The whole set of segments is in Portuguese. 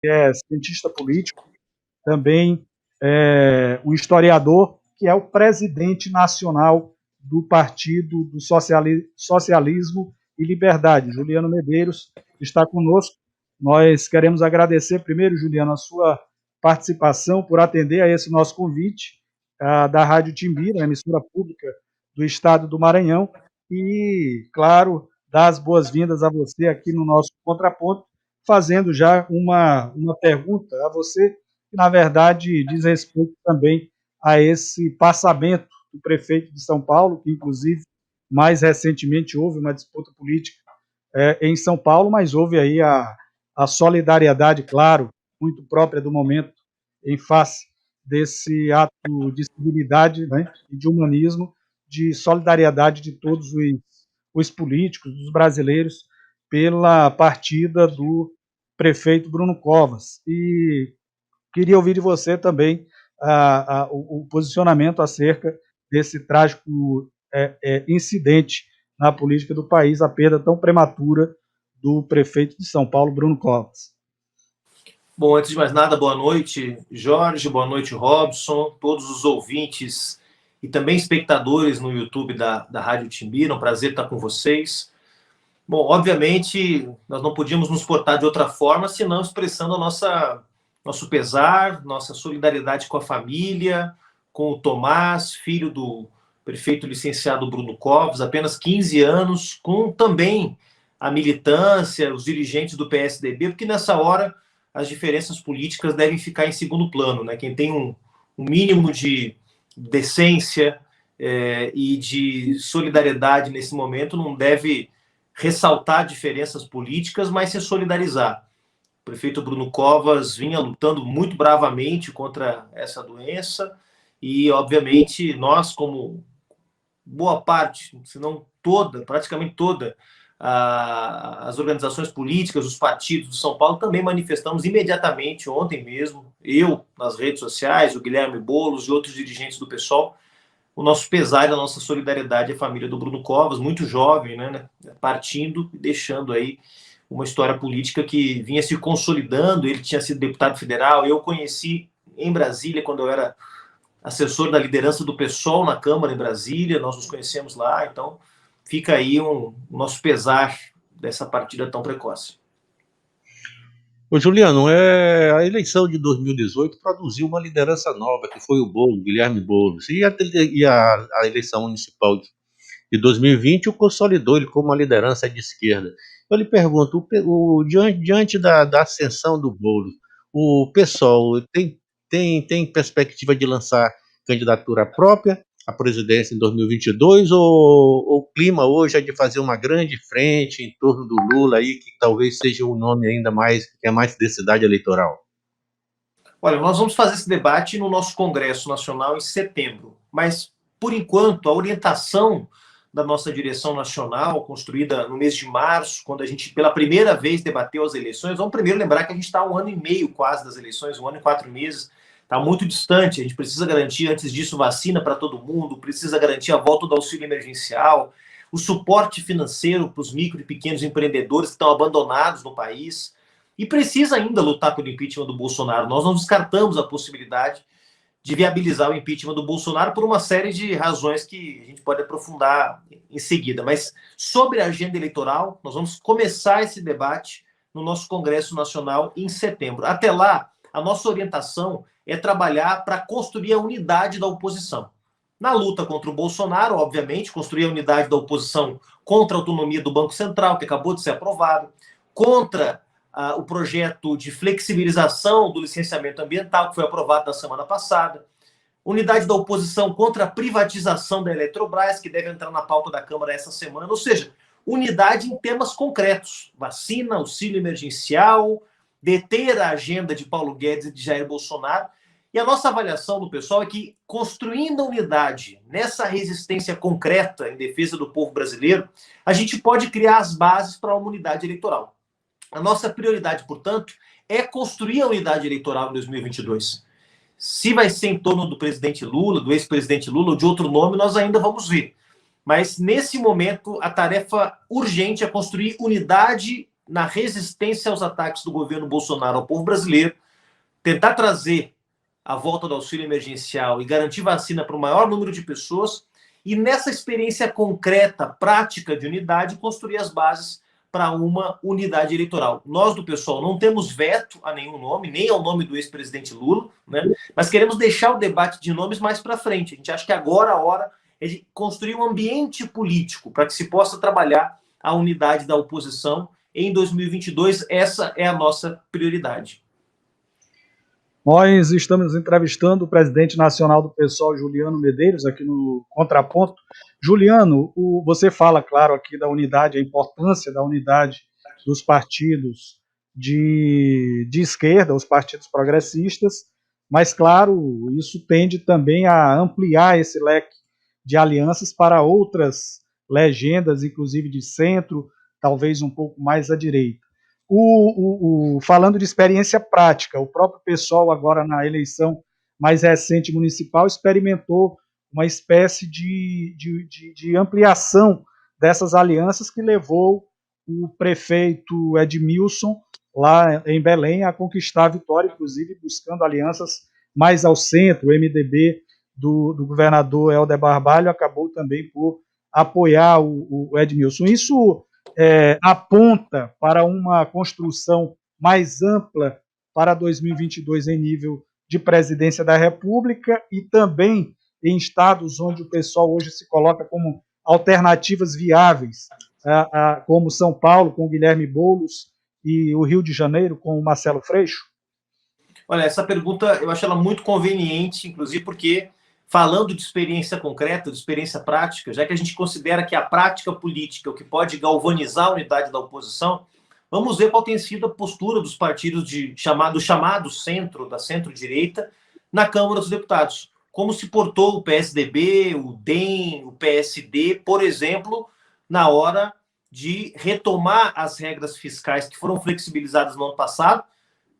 que é cientista político, também um historiador, que é o presidente nacional do Partido do Socialismo e Liberdade. Juliano Medeiros está conosco. Nós queremos agradecer primeiro, Juliano, a sua participação por atender a esse nosso convite da Rádio Timbira, emissora pública do estado do Maranhão, e, claro, dar as boas-vindas a você aqui no nosso Contraponto, fazendo já uma pergunta a você, que, na verdade, diz respeito também a esse passamento do prefeito de São Paulo, que, inclusive, mais recentemente houve uma disputa política em São Paulo, mas houve aí a solidariedade, claro, muito própria do momento, em face desse ato de civilidade, né, e de humanismo, de solidariedade de todos os políticos, dos brasileiros, pela partida do prefeito Bruno Covas. E queria ouvir de você também o posicionamento acerca desse trágico incidente na política do país, a perda tão prematura do prefeito de São Paulo, Bruno Covas. Bom, antes de mais nada, boa noite, Jorge, boa noite, Robson, todos os ouvintes e também espectadores no YouTube da Rádio Timbira, um prazer estar com vocês. Bom, obviamente, nós não podíamos nos portar de outra forma, senão expressando nosso pesar, nossa solidariedade com a família, com o Tomás, filho do prefeito licenciado Bruno Covas, apenas 15 anos, com também a militância, os dirigentes do PSDB, porque nessa hora as diferenças políticas devem ficar em segundo plano, né? Quem tem um mínimo de decência e de solidariedade nesse momento não deve ressaltar diferenças políticas, mas se solidarizar. O prefeito Bruno Covas vinha lutando muito bravamente contra essa doença e, obviamente, nós, como boa parte, se não toda, praticamente toda, as organizações políticas, os partidos de São Paulo, também manifestamos imediatamente, ontem mesmo, eu nas redes sociais, o Guilherme Boulos e outros dirigentes do PSOL, o nosso pesar e a nossa solidariedade à família do Bruno Covas, muito jovem, né, partindo e deixando aí uma história política que vinha se consolidando. Ele tinha sido deputado federal, eu conheci em Brasília quando eu era assessor da liderança do PSOL na Câmara em Brasília, nós nos conhecemos lá, então fica aí o nosso pesar dessa partida tão precoce. Ô Juliano, a eleição de 2018 produziu uma liderança nova, que foi o Boulos, Guilherme Boulos, e a eleição municipal de 2020 o consolidou ele como uma liderança de esquerda. Eu lhe pergunto, diante da ascensão do Boulos, o PSOL tem perspectiva de lançar candidatura própria à presidência em 2022, ou o clima hoje é de fazer uma grande frente em torno do Lula, aí, que talvez seja o nome ainda mais, que é mais densidade eleitoral? Olha, nós vamos fazer esse debate no nosso Congresso Nacional em setembro, mas, por enquanto, a orientação da nossa direção nacional, construída no mês de março, quando a gente, pela primeira vez, debateu as eleições. Vamos primeiro lembrar que a gente está 1 ano e meio quase das eleições, 1 ano e 4 meses, está muito distante. A gente precisa garantir, antes disso, vacina para todo mundo, precisa garantir a volta do auxílio emergencial, o suporte financeiro para os micro e pequenos empreendedores que estão abandonados no país, e precisa ainda lutar pelo impeachment do Bolsonaro. Nós não descartamos a possibilidade de viabilizar o impeachment do Bolsonaro por uma série de razões que a gente pode aprofundar em seguida. Mas sobre a agenda eleitoral, nós vamos começar esse debate no nosso Congresso Nacional em setembro. Até lá, a nossa orientação é trabalhar para construir a unidade da oposição. Na luta contra o Bolsonaro, obviamente, construir a unidade da oposição contra a autonomia do Banco Central, que acabou de ser aprovado, contra o projeto de flexibilização do licenciamento ambiental, que foi aprovado na semana passada, unidade da oposição contra a privatização da Eletrobras, que deve entrar na pauta da Câmara essa semana, ou seja, unidade em temas concretos, vacina, auxílio emergencial, deter a agenda de Paulo Guedes e de Jair Bolsonaro. E a nossa avaliação do pessoal é que, construindo a unidade nessa resistência concreta em defesa do povo brasileiro, a gente pode criar as bases para uma unidade eleitoral. A nossa prioridade, portanto, é construir a unidade eleitoral em 2022. Se vai ser em torno do presidente Lula, do ex-presidente Lula, ou de outro nome, nós ainda vamos ver. Mas, nesse momento, a tarefa urgente é construir unidade na resistência aos ataques do governo Bolsonaro ao povo brasileiro, tentar trazer a volta do auxílio emergencial e garantir vacina para o maior número de pessoas, e nessa experiência concreta, prática de unidade, construir as bases para uma unidade eleitoral. Nós do PSOL não temos veto a nenhum nome, nem ao nome do ex-presidente Lula, né? Mas queremos deixar o debate de nomes mais para frente. A gente acha que agora a hora é de construir um ambiente político para que se possa trabalhar a unidade da oposição em 2022. Essa é a nossa prioridade. Nós estamos entrevistando o presidente nacional do PSOL, Juliano Medeiros, aqui no Contraponto. Juliano, você fala, claro, aqui da unidade, a importância da unidade dos partidos de esquerda, os partidos progressistas, mas, claro, isso tende também a ampliar esse leque de alianças para outras legendas, inclusive de centro, talvez um pouco mais à direita. Falando de experiência prática, o próprio PSOL, agora na eleição mais recente municipal, experimentou uma espécie de ampliação dessas alianças que levou o prefeito Edmilson, lá em Belém, a conquistar a vitória, inclusive buscando alianças mais ao centro. O MDB do governador Helder Barbalho acabou também por apoiar o Edmilson. Isso aponta para uma construção mais ampla para 2022 em nível de presidência da República e também em estados onde o pessoal hoje se coloca como alternativas viáveis, como São Paulo, com o Guilherme Boulos, e o Rio de Janeiro, com o Marcelo Freixo? Olha, essa pergunta eu acho ela muito conveniente, inclusive porque, falando de experiência concreta, de experiência prática, já que a gente considera que a prática política é o que pode galvanizar a unidade da oposição, vamos ver qual tem sido a postura dos partidos do chamado centro, da centro-direita, na Câmara dos Deputados. Como se portou o PSDB, o DEM, o PSD, por exemplo, na hora de retomar as regras fiscais que foram flexibilizadas no ano passado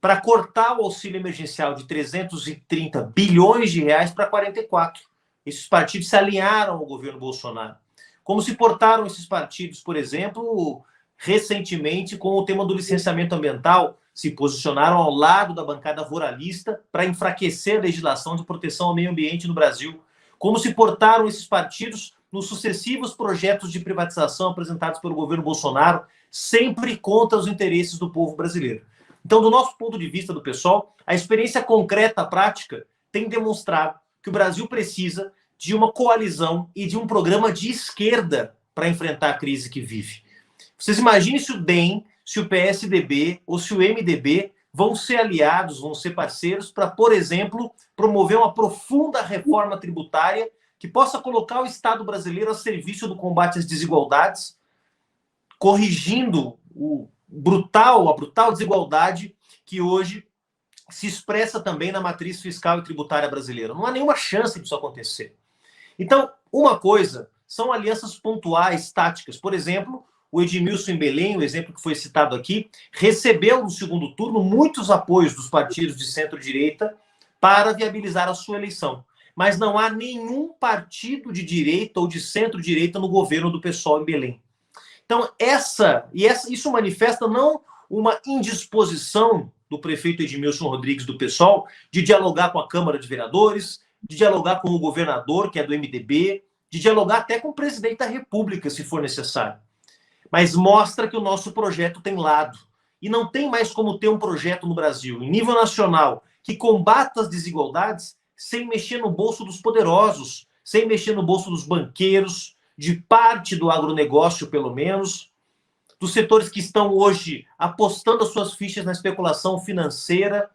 para cortar o auxílio emergencial de 330 bilhões de reais para 44. Esses partidos se alinharam ao governo Bolsonaro. Como se portaram esses partidos, por exemplo, recentemente com o tema do licenciamento ambiental, se posicionaram ao lado da bancada ruralista para enfraquecer a legislação de proteção ao meio ambiente no Brasil. Como se portaram esses partidos nos sucessivos projetos de privatização apresentados pelo governo Bolsonaro, sempre contra os interesses do povo brasileiro. Então, do nosso ponto de vista do PSOL, a experiência concreta, prática, tem demonstrado que o Brasil precisa de uma coalizão e de um programa de esquerda para enfrentar a crise que vive. Vocês imaginem se o DEM, se o PSDB ou se o MDB vão ser aliados, vão ser parceiros para, por exemplo, promover uma profunda reforma tributária que possa colocar o Estado brasileiro a serviço do combate às desigualdades, corrigindo a brutal desigualdade que hoje se expressa também na matriz fiscal e tributária brasileira. Não há nenhuma chance disso acontecer. Então, uma coisa são alianças pontuais, táticas. Por exemplo, o Edmilson em Belém, o exemplo que foi citado aqui, recebeu no segundo turno muitos apoios dos partidos de centro-direita para viabilizar a sua eleição. Mas não há nenhum partido de direita ou de centro-direita no governo do PSOL em Belém. Então, isso manifesta não uma indisposição do prefeito Edmilson Rodrigues do PSOL de dialogar com a Câmara de Vereadores, de dialogar com o governador, que é do MDB, de dialogar até com o presidente da República, se for necessário. Mas mostra que o nosso projeto tem lado. E não tem mais como ter um projeto no Brasil, em nível nacional, que combata as desigualdades sem mexer no bolso dos poderosos, sem mexer no bolso dos banqueiros, de parte do agronegócio, pelo menos, dos setores que estão hoje apostando as suas fichas na especulação financeira.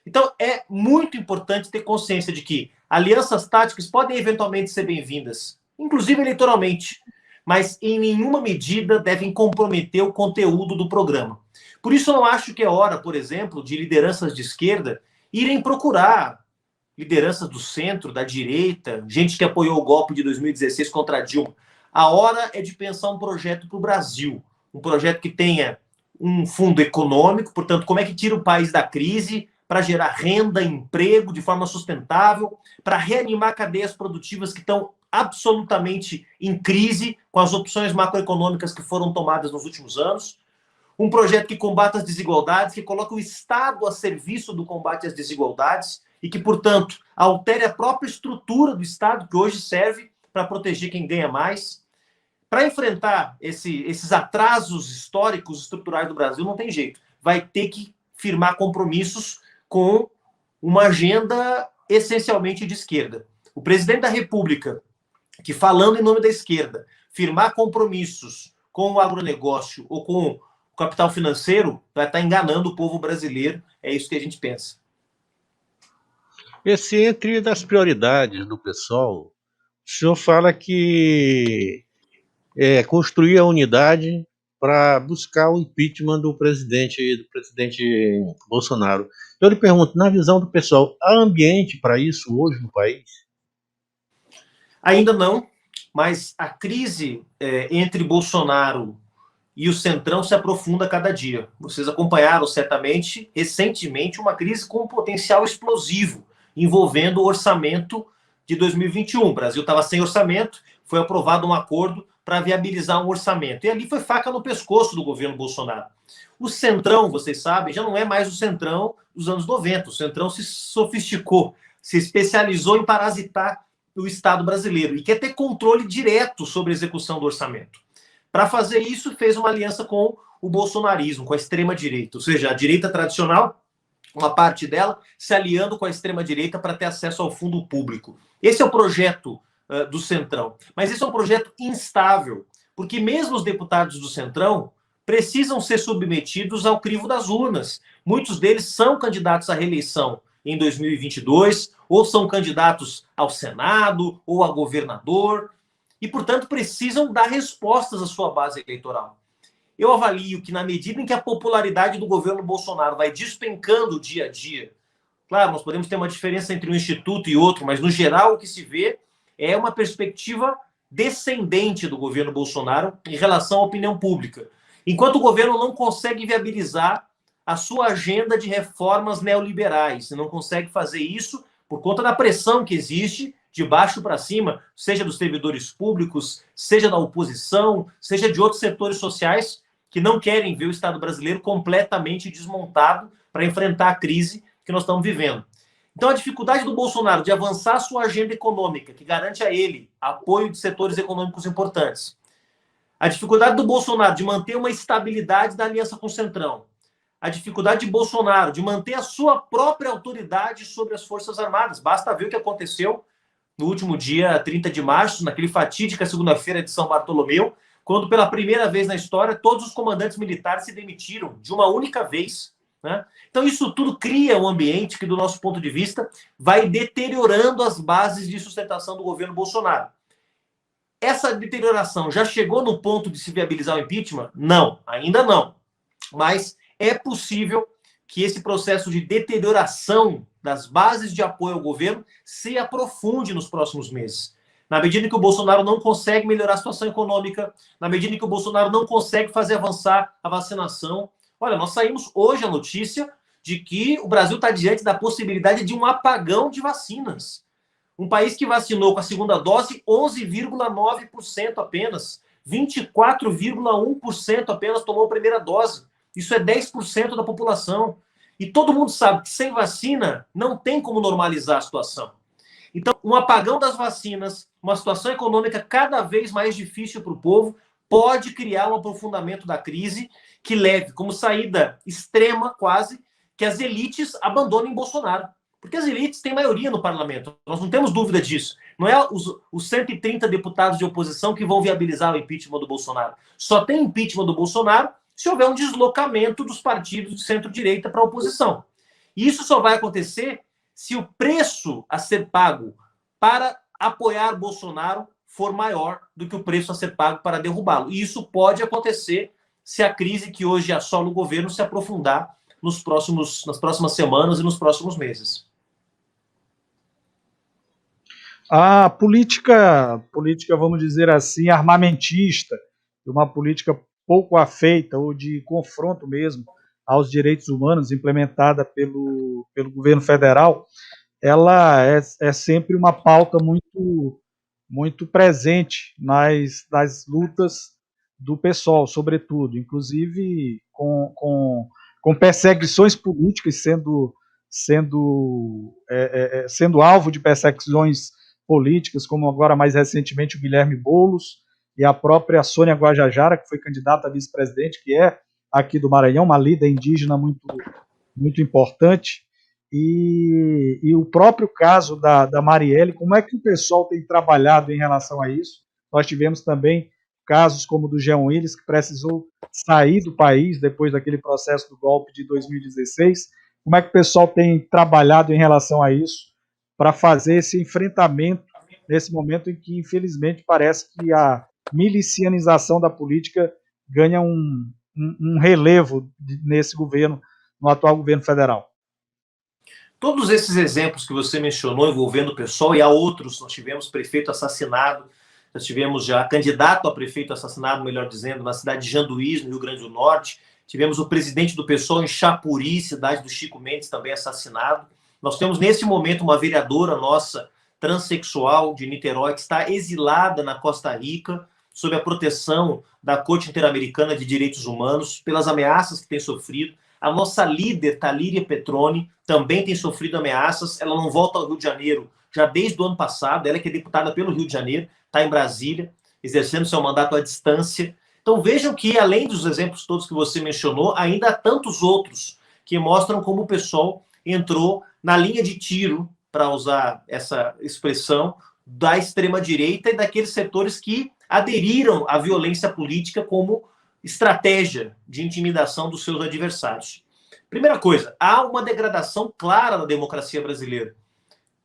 Então, é muito importante ter consciência de que alianças táticas podem eventualmente ser bem-vindas, inclusive eleitoralmente, mas em nenhuma medida devem comprometer o conteúdo do programa. Por isso, eu não acho que é hora, por exemplo, de lideranças de esquerda irem procurar lideranças do centro, da direita, gente que apoiou o golpe de 2016 contra a Dilma. A hora é de pensar um projeto para o Brasil, um projeto que tenha um fundo econômico, portanto, como é que tira o país da crise para gerar renda, emprego de forma sustentável, para reanimar cadeias produtivas que estão absolutamente em crise com as opções macroeconômicas que foram tomadas nos últimos anos. um projeto que combata as desigualdades, que coloca o Estado a serviço do combate às desigualdades e que, portanto, altere a própria estrutura do Estado, que hoje serve para proteger quem ganha mais. Para enfrentar esses atrasos históricos, estruturais do Brasil, não tem jeito. Vai ter que firmar compromissos com uma agenda essencialmente de esquerda. O presidente da República, que falando em nome da esquerda, firmar compromissos com o agronegócio ou com o capital financeiro, vai estar enganando o povo brasileiro. É isso que a gente pensa. Esse entre das prioridades do PSOL, o senhor fala que construir a unidade para buscar o impeachment do presidente Bolsonaro. Eu lhe pergunto, na visão do pessoal, há ambiente para isso hoje no país? Ainda não, mas a crise entre Bolsonaro e o Centrão se aprofunda a cada dia. Vocês acompanharam certamente, recentemente, uma crise com um potencial explosivo, envolvendo o orçamento de 2021. O Brasil estava sem orçamento, foi aprovado um acordo para viabilizar um orçamento. E ali foi faca no pescoço do governo Bolsonaro. O Centrão, vocês sabem, já não é mais o Centrão dos anos 90. O Centrão se sofisticou, se especializou em parasitar o Estado brasileiro e quer ter controle direto sobre a execução do orçamento. Para fazer isso, fez uma aliança com o bolsonarismo, com a extrema-direita, ou seja, a direita tradicional, uma parte dela, se aliando com a extrema-direita para ter acesso ao fundo público. Esse é o projeto do Centrão. Mas esse é um projeto instável, porque mesmo os deputados do Centrão precisam ser submetidos ao crivo das urnas. Muitos deles são candidatos à reeleição em 2022, ou são candidatos ao Senado, ou a governador, e, portanto, precisam dar respostas à sua base eleitoral. Eu avalio que, na medida em que a popularidade do governo Bolsonaro vai despencando dia a dia, claro, nós podemos ter uma diferença entre um instituto e outro, mas, no geral, o que se vê é uma perspectiva descendente do governo Bolsonaro em relação à opinião pública. Enquanto o governo não consegue viabilizar a sua agenda de reformas neoliberais, não consegue fazer isso por conta da pressão que existe de baixo para cima, seja dos servidores públicos, seja da oposição, seja de outros setores sociais que não querem ver o Estado brasileiro completamente desmontado para enfrentar a crise que nós estamos vivendo. Então, a dificuldade do Bolsonaro de avançar sua agenda econômica, que garante a ele apoio de setores econômicos importantes, a dificuldade do Bolsonaro de manter uma estabilidade da aliança com o Centrão, a dificuldade de Bolsonaro de manter a sua própria autoridade sobre as Forças Armadas. Basta ver o que aconteceu no último dia 30 de março, naquele fatídica segunda-feira de São Bartolomeu, quando pela primeira vez na história todos os comandantes militares se demitiram de uma única vez. Né? Então isso tudo cria um ambiente que, do nosso ponto de vista, vai deteriorando as bases de sustentação do governo Bolsonaro. Essa deterioração já chegou no ponto de se viabilizar o impeachment? Não, ainda não. Mas é possível que esse processo de deterioração das bases de apoio ao governo se aprofunde nos próximos meses. Na medida em que o Bolsonaro não consegue melhorar a situação econômica, na medida em que o Bolsonaro não consegue fazer avançar a vacinação. Olha, nós saímos hoje a notícia de que o Brasil está diante da possibilidade de um apagão de vacinas. Um país que vacinou com a segunda dose 11,9% apenas, 24,1% apenas tomou a primeira dose. Isso é 10% da população. E todo mundo sabe que sem vacina não tem como normalizar a situação. Então, um apagão das vacinas, uma situação econômica cada vez mais difícil para o povo, pode criar um aprofundamento da crise que leve como saída extrema, quase, que as elites abandonem Bolsonaro. Porque as elites têm maioria no parlamento, nós não temos dúvida disso. Não é os 130 deputados de oposição que vão viabilizar o impeachment do Bolsonaro. Só tem impeachment do Bolsonaro se houver um deslocamento dos partidos de centro-direita para a oposição. E isso só vai acontecer se o preço a ser pago para apoiar Bolsonaro for maior do que o preço a ser pago para derrubá-lo. E isso pode acontecer se a crise que hoje assola o governo se aprofundar nas próximas semanas e nos próximos meses. A política, vamos dizer assim, armamentista, uma política pouco afeita ou de confronto mesmo aos direitos humanos implementada pelo governo federal, ela é sempre uma pauta muito presente nas lutas do PSOL, sobretudo, inclusive com perseguições políticas sendo alvo de perseguições políticas, como agora mais recentemente o Guilherme Boulos e a própria Sônia Guajajara, que foi candidata a vice-presidente, que é aqui do Maranhão, uma líder indígena muito importante, e o próprio caso da Marielle, como é que o pessoal tem trabalhado em relação a isso? Nós tivemos também casos como o do Jean Willis, que precisou sair do país depois daquele processo do golpe de 2016. Como é que o pessoal tem trabalhado em relação a isso para fazer esse enfrentamento nesse momento em que, infelizmente, parece que a milicianização da política ganha um relevo nesse governo, no atual governo federal? Todos esses exemplos que você mencionou envolvendo o PSOL, e há outros, nós tivemos prefeito assassinado, nós tivemos já candidato a prefeito assassinado, melhor dizendo, na cidade de Janduís, no Rio Grande do Norte, tivemos o presidente do PSOL em Chapuri, cidade do Chico Mendes, também assassinado. Nós temos, nesse momento, uma vereadora nossa, transexual, de Niterói, que está exilada na Costa Rica, sob a proteção da Corte Interamericana de Direitos Humanos, pelas ameaças que tem sofrido. A nossa líder, Talíria Petroni, também tem sofrido ameaças. Ela não volta ao Rio de Janeiro já desde o ano passado. Ela que é deputada pelo Rio de Janeiro, está em Brasília, exercendo seu mandato à distância. Então vejam que, além dos exemplos todos que você mencionou, ainda há tantos outros que mostram como o PSOL entrou na linha de tiro, para usar essa expressão, da extrema-direita e daqueles setores que aderiram à violência política como estratégia de intimidação dos seus adversários. Primeira coisa, há uma degradação clara na democracia brasileira.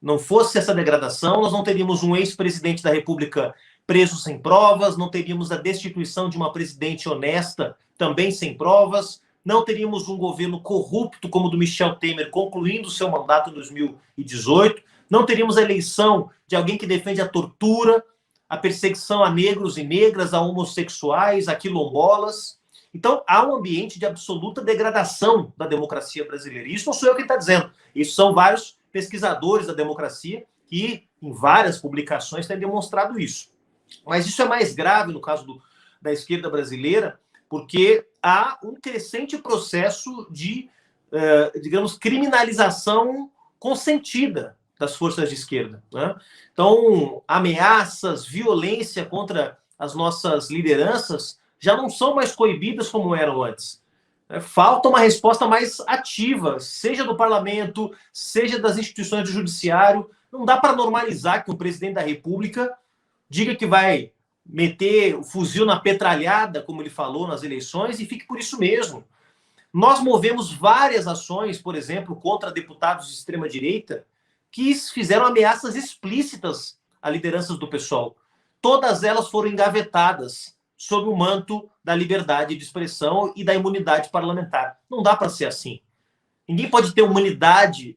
Não fosse essa degradação, nós não teríamos um ex-presidente da República preso sem provas, não teríamos a destituição de uma presidente honesta também sem provas, não teríamos um governo corrupto como o do Michel Temer concluindo seu mandato em 2018, não teríamos a eleição de alguém que defende a tortura, a perseguição a negros e negras, a homossexuais, a quilombolas. Então, há um ambiente de absoluta degradação da democracia brasileira. Isso não sou eu quem está dizendo. Isso são vários pesquisadores da democracia que, em várias publicações, têm demonstrado isso. Mas isso é mais grave no caso da esquerda brasileira, porque há um crescente processo de, digamos, criminalização consentida das forças de esquerda, né? Então, ameaças, violência contra as nossas lideranças já não são mais coibidas como eram antes. Falta uma resposta mais ativa, seja do parlamento, seja das instituições do judiciário. Não dá para normalizar que o presidente da República diga que vai meter o fuzil na petralhada, como ele falou nas eleições, e fique por isso mesmo. Nós movemos várias ações, por exemplo, contra deputados de extrema-direita, que fizeram ameaças explícitas a lideranças do PSOL. Todas elas foram engavetadas sob o manto da liberdade de expressão e da imunidade parlamentar. Não dá para ser assim. Ninguém pode ter imunidade,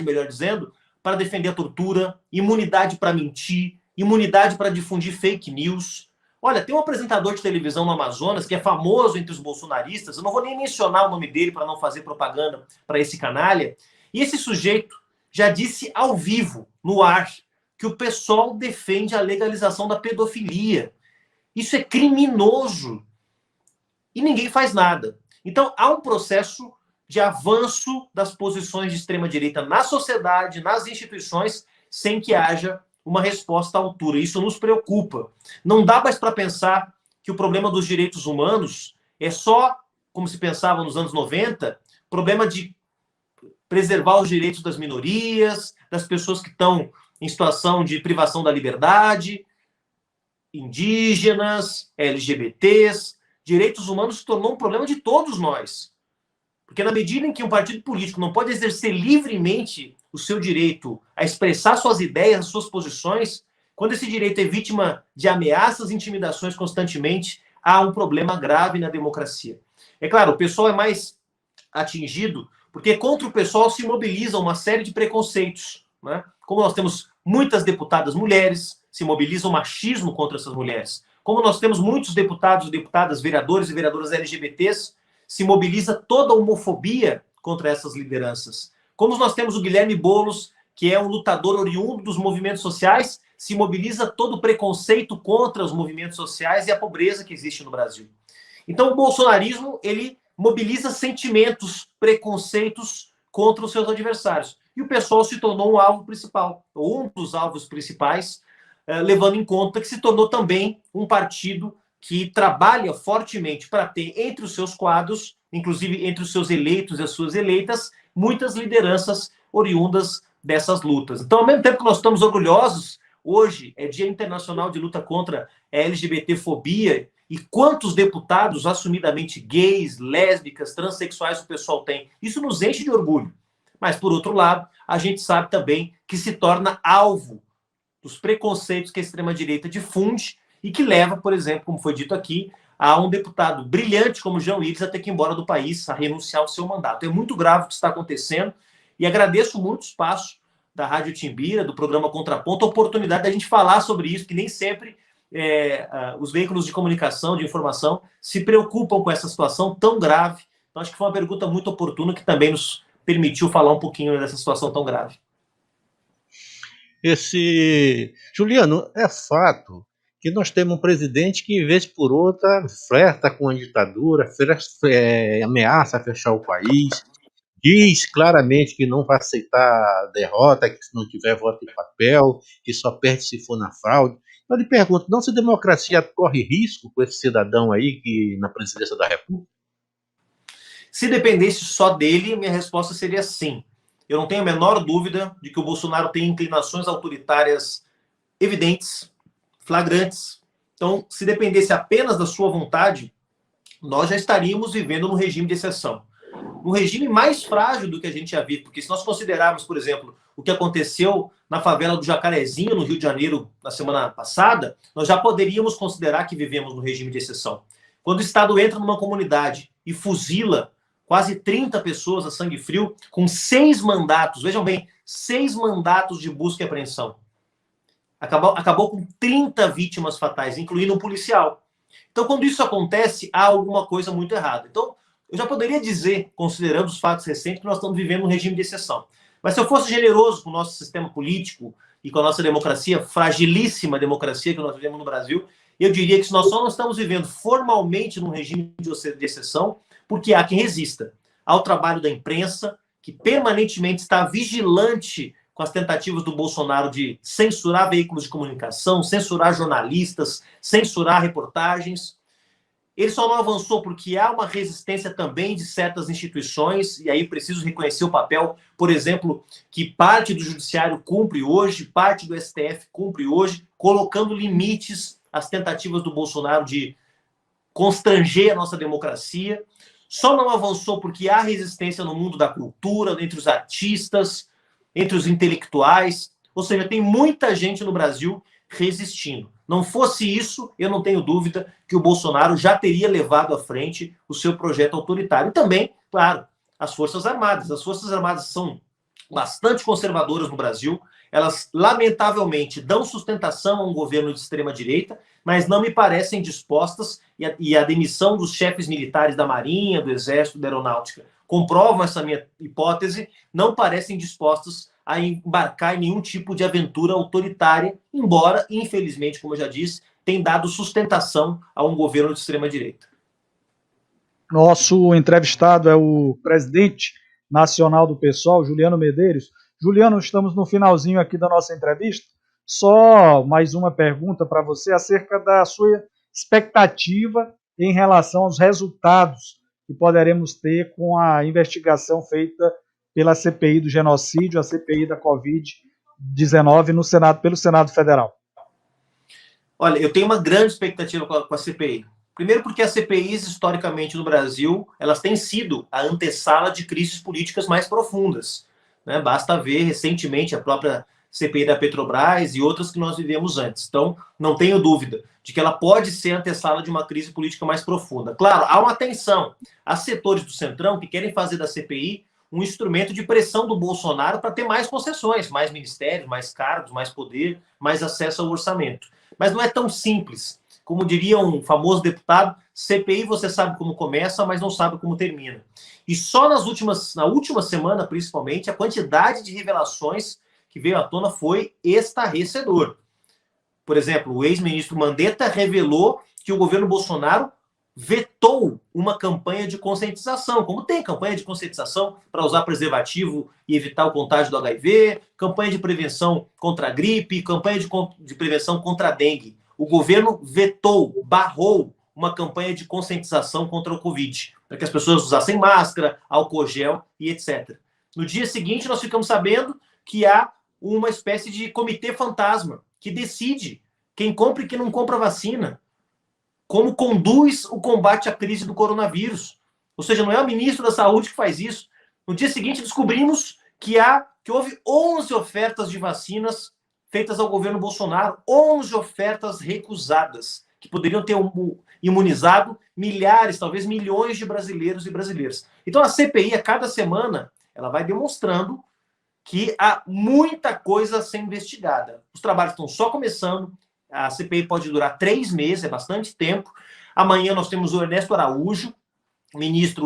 melhor dizendo, para defender a tortura, imunidade para mentir, imunidade para difundir fake news. Olha, tem um apresentador de televisão no Amazonas que é famoso entre os bolsonaristas, eu não vou nem mencionar o nome dele para não fazer propaganda para esse canalha, e esse sujeito já disse ao vivo, no ar, que o PSOL defende a legalização da pedofilia. Isso é criminoso. E ninguém faz nada. Então, há um processo de avanço das posições de extrema-direita na sociedade, nas instituições, sem que haja uma resposta à altura. Isso nos preocupa. Não dá mais para pensar que o problema dos direitos humanos é só, como se pensava nos anos 90, problema de preservar os direitos das minorias, das pessoas que estão em situação de privação da liberdade, indígenas, LGBTs. Direitos humanos se tornou um problema de todos nós. Porque na medida em que um partido político não pode exercer livremente o seu direito a expressar suas ideias, as suas posições, quando esse direito é vítima de ameaças e intimidações constantemente, há um problema grave na democracia. É claro, o pessoal é mais atingido porque contra o pessoal se mobiliza uma série de preconceitos, né? Como nós temos muitas deputadas mulheres, se mobiliza o machismo contra essas mulheres. Como nós temos muitos deputados e deputadas, vereadores e vereadoras LGBTs, se mobiliza toda a homofobia contra essas lideranças. Como nós temos o Guilherme Boulos, que é um lutador oriundo dos movimentos sociais, se mobiliza todo o preconceito contra os movimentos sociais e a pobreza que existe no Brasil. Então, o bolsonarismo, ele mobiliza sentimentos, preconceitos contra os seus adversários. E o PSOL se tornou um alvo principal, ou um dos alvos principais, levando em conta que se tornou também um partido que trabalha fortemente para ter entre os seus quadros, inclusive entre os seus eleitos e as suas eleitas, muitas lideranças oriundas dessas lutas. Então, ao mesmo tempo que nós estamos orgulhosos, hoje é Dia Internacional de Luta contra a LGBTfobia, e quantos deputados assumidamente gays, lésbicas, transexuais o pessoal tem. Isso nos enche de orgulho. Mas, por outro lado, a gente sabe também que se torna alvo dos preconceitos que a extrema-direita difunde e que leva, por exemplo, como foi dito aqui, a um deputado brilhante como João Íris a ter que ir embora do país, a renunciar ao seu mandato. É muito grave o que está acontecendo e agradeço muito o espaço da Rádio Timbira, do programa Contraponto, a oportunidade da gente falar sobre isso, que nem sempre os veículos de comunicação, de informação, se preocupam com essa situação tão grave. Então, acho que foi uma pergunta muito oportuna que também nos permitiu falar um pouquinho dessa situação tão grave. Juliano, é fato que nós temos um presidente que, vez por outra, flerta com a ditadura, ameaça fechar o país, diz claramente que não vai aceitar a derrota, que se não tiver voto em papel, que só perde se for na fraude. Eu lhe pergunto, não se a democracia corre risco com esse cidadão aí na presidência da República? Se dependesse só dele, minha resposta seria sim. Eu não tenho a menor dúvida de que o Bolsonaro tem inclinações autoritárias evidentes, flagrantes. Então, se dependesse apenas da sua vontade, nós já estaríamos vivendo num regime de exceção. Um regime mais frágil do que a gente já viu, porque se nós considerarmos, por exemplo, o que aconteceu na favela do Jacarezinho, no Rio de Janeiro, na semana passada, nós já poderíamos considerar que vivemos no regime de exceção. Quando o Estado entra numa comunidade e fuzila quase 30 pessoas a sangue frio, com 6 mandatos, vejam bem, 6 mandatos de busca e apreensão. Acabou com 30 vítimas fatais, incluindo um policial. Então, quando isso acontece, há alguma coisa muito errada. Então, eu já poderia dizer, considerando os fatos recentes, que nós estamos vivendo um regime de exceção. Mas se eu fosse generoso com o nosso sistema político e com a nossa democracia, fragilíssima democracia que nós vivemos no Brasil, eu diria que nós só não estamos vivendo formalmente num regime de exceção, porque há quem resista ao trabalho da imprensa, que permanentemente está vigilante com as tentativas do Bolsonaro de censurar veículos de comunicação, censurar jornalistas, censurar reportagens. Ele só não avançou porque há uma resistência também de certas instituições, e aí preciso reconhecer o papel, por exemplo, que parte do Judiciário cumpre hoje, parte do STF cumpre hoje, colocando limites às tentativas do Bolsonaro de constranger a nossa democracia. Só não avançou porque há resistência no mundo da cultura, entre os artistas, entre os intelectuais. Ou seja, tem muita gente no Brasil resistindo. Não fosse isso, eu não tenho dúvida que o Bolsonaro já teria levado à frente o seu projeto autoritário. E também, claro, as Forças Armadas. As Forças Armadas são bastante conservadoras no Brasil. Elas, lamentavelmente, dão sustentação a um governo de extrema-direita, mas não me parecem dispostas, e a demissão dos chefes militares da Marinha, do Exército, da Aeronáutica, comprovam essa minha hipótese, não parecem dispostas a embarcar em nenhum tipo de aventura autoritária, embora, infelizmente, como eu já disse, tenha dado sustentação a um governo de extrema-direita. Nosso entrevistado é o presidente nacional do PSOL, Juliano Medeiros. Juliano, estamos no finalzinho aqui da nossa entrevista. Só mais uma pergunta para você acerca da sua expectativa em relação aos resultados que poderemos ter com a investigação feita pela CPI do genocídio, a CPI da Covid-19 no Senado, pelo Senado Federal. Olha, eu tenho uma grande expectativa com a CPI. Primeiro porque as CPIs, historicamente, no Brasil, elas têm sido a antessala de crises políticas mais profundas. Né? Basta ver, recentemente, a própria CPI da Petrobras e outras que nós vivemos antes. Então, não tenho dúvida de que ela pode ser a antessala de uma crise política mais profunda. Claro, há uma tensão. Há setores do Centrão que querem fazer da CPI um instrumento de pressão do Bolsonaro para ter mais concessões, mais ministérios, mais cargos, mais poder, mais acesso ao orçamento. Mas não é tão simples. Como diria um famoso deputado, CPI você sabe como começa, mas não sabe como termina. E só na última semana, principalmente, a quantidade de revelações que veio à tona foi estarrecedor. Por exemplo, o ex-ministro Mandetta revelou que o governo Bolsonaro vetou uma campanha de conscientização, como tem campanha de conscientização para usar preservativo e evitar o contágio do HIV, campanha de prevenção contra a gripe, campanha de prevenção contra a dengue. O governo vetou, barrou uma campanha de conscientização contra o Covid, para que as pessoas usassem máscara, álcool gel e etc. No dia seguinte, nós ficamos sabendo que há uma espécie de comitê fantasma que decide quem compra e quem não compra vacina, como conduz o combate à crise do coronavírus. Ou seja, não é o ministro da Saúde que faz isso. No dia seguinte, descobrimos que houve 11 ofertas de vacinas feitas ao governo Bolsonaro, 11 ofertas recusadas, que poderiam ter imunizado milhares, talvez milhões de brasileiros e brasileiras. Então, a CPI, a cada semana, ela vai demonstrando que há muita coisa a ser investigada. Os trabalhos estão só começando. A CPI pode durar 3 meses, é bastante tempo. Amanhã nós temos o Ernesto Araújo,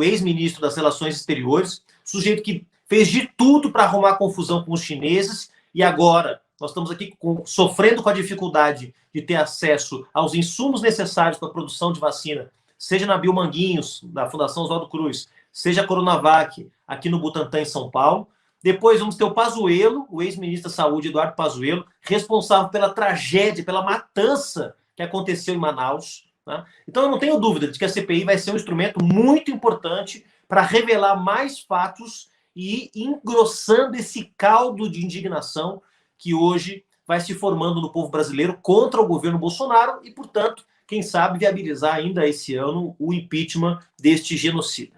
ex-ministro das Relações Exteriores, sujeito que fez de tudo para arrumar confusão com os chineses, e agora nós estamos aqui sofrendo com a dificuldade de ter acesso aos insumos necessários para a produção de vacina, seja na Biomanguinhos, da Fundação Oswaldo Cruz, seja a Coronavac, aqui no Butantan, em São Paulo. Depois vamos ter o Pazuello, o ex-ministro da Saúde, Eduardo Pazuello, responsável pela tragédia, pela matança que aconteceu em Manaus. Tá? Então eu não tenho dúvida de que a CPI vai ser um instrumento muito importante para revelar mais fatos e ir engrossando esse caldo de indignação que hoje vai se formando no povo brasileiro contra o governo Bolsonaro e, portanto, quem sabe viabilizar ainda esse ano o impeachment deste genocida.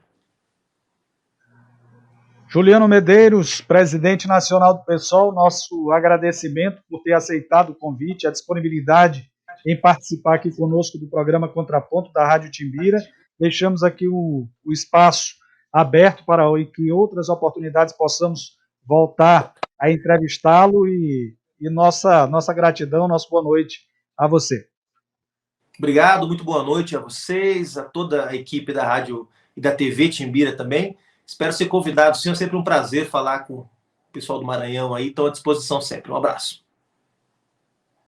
Juliano Medeiros, presidente nacional do PSOL, nosso agradecimento por ter aceitado o convite, a disponibilidade em participar aqui conosco do programa Contraponto da Rádio Timbira. Deixamos aqui o espaço aberto para que outras oportunidades possamos voltar a entrevistá-lo e nossa gratidão, nossa boa noite a você. Obrigado, muito boa noite a vocês, a toda a equipe da Rádio e da TV Timbira também. Espero ser convidado, sim, é sempre um prazer falar com o pessoal do Maranhão aí, estou à disposição sempre. Um abraço.